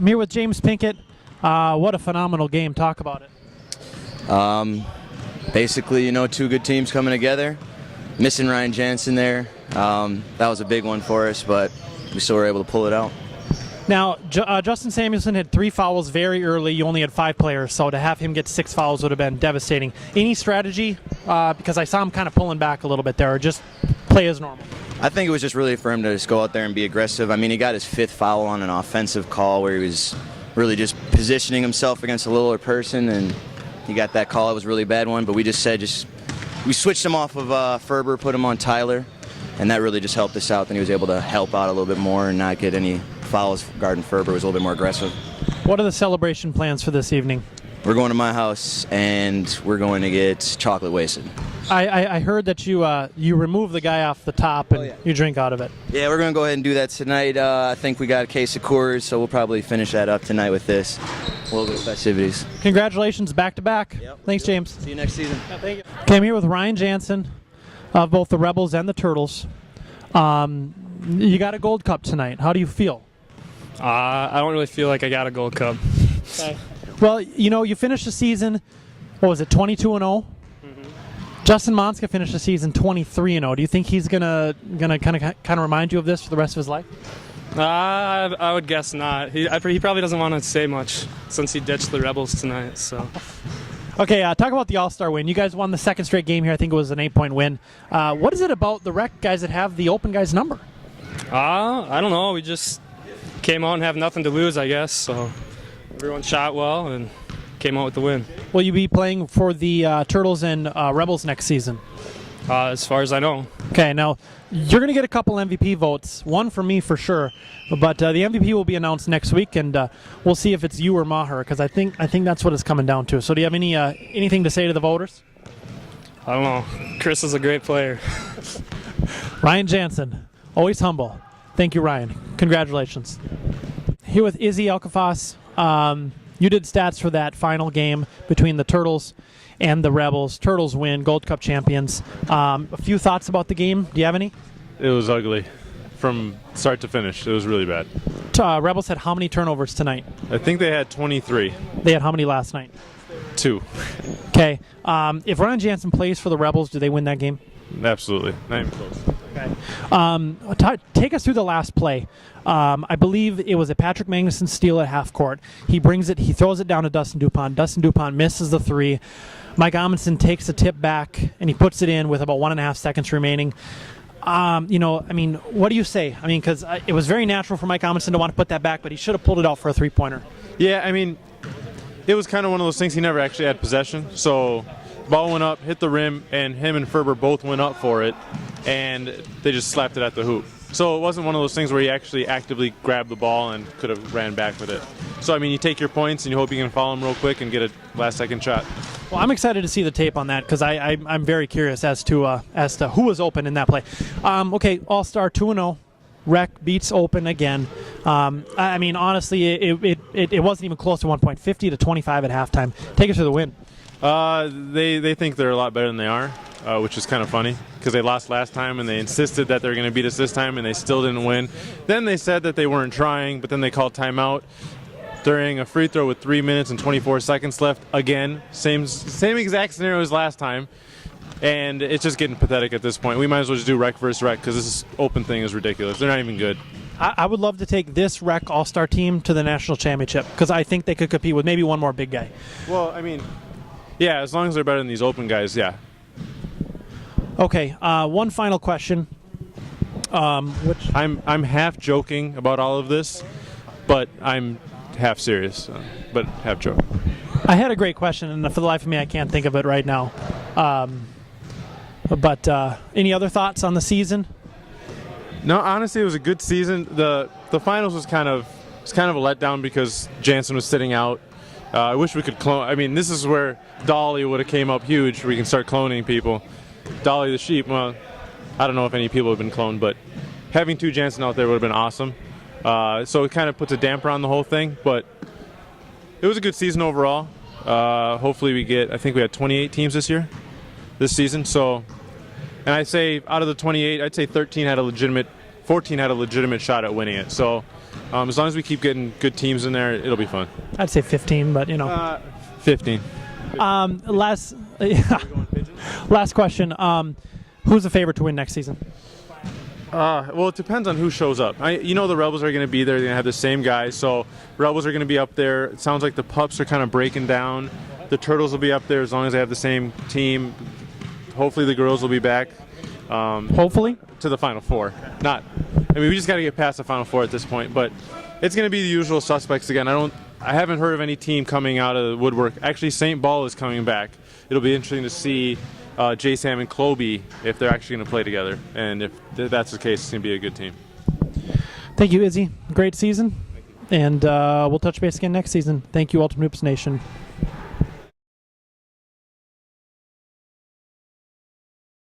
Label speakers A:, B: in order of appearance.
A: I'm here with James Pinkett. What a phenomenal game. Talk about it.
B: Basically, two good teams coming together. Missing Ryan Jansen there. That was a big one for us, but we still were able to pull it out.
A: Now, Justin Samuelson had 3 fouls very early. You only had 5 players, so to have him get 6 fouls would have been devastating. Any strategy? Because I saw him kind of pulling back a little bit there, or just play as normal?
B: I think it was just really for him to just go out there and be aggressive. I mean, he got his 5th foul on an offensive call where he was really just positioning himself against a littler person, and he got that call. It was a really bad one, but we just said we switched him off of Ferber, put him on Tyler, and that really just helped us out. Then he was able to help out a little bit more and not get any fouls. Garden Ferber was a little bit more aggressive.
A: What are the celebration plans for this evening?
B: We're going to my house, and we're going to get chocolate wasted.
A: I heard that you remove the guy off the top and you drink out of it.
B: Yeah, we're going to go ahead and do that tonight. I think we got a case of Coors, so we'll probably finish that up tonight with this. A little bit of festivities.
A: Congratulations, back-to-back.
B: Yep.
A: Thanks, James.
B: See you next season.
A: Yeah, thank you. Okay, I'm here with Ryan Jansen of both the Rebels and the Turtles. You got a Gold Cup tonight. How do you feel?
C: I don't really feel like I got a Gold Cup.
A: Okay. Well, you finished the season, what was it, 22-0? Mm-hmm. Justin Monska finished the season 23-0. Do you think he's gonna kind of remind you of this for the rest of his life?
C: I would guess not. He probably doesn't want to say much since he ditched the Rebels tonight. So.
A: Okay, talk about the All-Star win. You guys won the 2nd straight game here. I think it was an 8-point win. What is it about the rec guys that have the open guys number?
C: I don't know. We just came out and have nothing to lose, I guess. So everyone shot well and came out with the win.
A: Will you be playing for the Turtles and Rebels next season?
C: As far as I know. Okay,
A: now you're going to get a couple MVP votes. One for me for sure, but the MVP will be announced next week, and we'll see if it's you or Maher, because I think that's what it's coming down to. So do you have anything to say to the voters?
C: I don't know. Chris is a great player.
A: Ryan Jansen, always humble. Thank you, Ryan. Congratulations. Here with Izzy Elkaffas. You did stats for that final game between the Turtles and the Rebels. Turtles win, Gold Cup champions. A few thoughts about the game. Do you have any?
D: It was ugly from start to finish. It was really bad.
A: Rebels had how many turnovers tonight?
D: I think they had 23.
A: They had how many last night?
D: 2.
A: Okay. If Ryan Jansen plays for the Rebels, do they win that game?
D: Absolutely. Not even close.
A: Okay. Take us through the last play. I believe it was a Patrick Magnuson steal at half court. He brings it, he throws it down to Dustin Dupont. Dustin Dupont misses the 3. Mike Amundsen takes a tip back and he puts it in with about 1.5 seconds remaining. What do you say? I mean, because it was very natural for Mike Amundsen to want to put that back, but he should have pulled it out for a 3-pointer.
D: Yeah, I mean, it was kind of one of those things. He never actually had possession, so ball went up, hit the rim, and him and Ferber both went up for it, and they just slapped it at the hoop. So it wasn't one of those things where he actually actively grabbed the ball and could have ran back with it. So, I mean, you take your points and you hope you can follow him real quick and get a last-second shot.
A: Well, I'm excited to see the tape on that because I'm very curious as to who was open in that play. Okay, All-Star 2-0. Rec beats open again. I mean, honestly, it wasn't even close to 1 point. 50-25 at halftime. Take us to the win.
D: They think they're a lot better than they are, which is kind of funny because they lost last time and they insisted that they were going to beat us this time and they still didn't win. Then they said that they weren't trying, but then they called timeout during a free throw with 3 minutes and 24 seconds left. Again, same exact scenario as last time, and it's just getting pathetic at this point. We might as well just do rec versus rec because this open thing is ridiculous. They're not even good.
A: I would love to take this rec all-star team to the national championship because I think they could compete with maybe one more big guy.
D: Well, I mean, yeah, as long as they're better than these open guys, yeah.
A: Okay, one final question.
D: Which I'm half joking about all of this, but I'm half serious, but half joke.
A: I had a great question, and for the life of me, I can't think of it right now. But any other thoughts on the season?
D: No, honestly, it was a good season. The finals was kind of a letdown because Jansen was sitting out. I wish we could clone. I mean, this is where Dolly would have came up huge. We can start cloning people. Dolly the sheep. Well, I don't know if any people have been cloned, but having 2 Jansen out there would have been awesome. So it kind of puts a damper on the whole thing, but it was a good season overall. Hopefully I think we had 28 teams this season. So, and I'd say out of the 28, I'd say 13 had a legitimate 14 had a legitimate shot at winning it. So as long as we keep getting good teams in there, it'll be fun.
A: I'd say 15, but
D: 15.
A: Last question. Who's the favorite to win next season?
D: Well, it depends on who shows up. The Rebels are going to be there. They're going to have the same guys. So Rebels are going to be up there. It sounds like the Pups are kind of breaking down. The Turtles will be up there as long as they have the same team. Hopefully the girls will be back.
A: Hopefully?
D: To the Final Four. We just got to get past the Final Four at this point. But it's going to be the usual suspects again. I haven't heard of any team coming out of the woodwork. Actually, St. Paul is coming back. It'll be interesting to see J. Sam and Clobie if they're actually going to play together. And if that's the case, it's going to be a good team.
A: Thank you, Izzy. Great season. And we'll touch base again next season. Thank you, Ultimate Hoops Nation.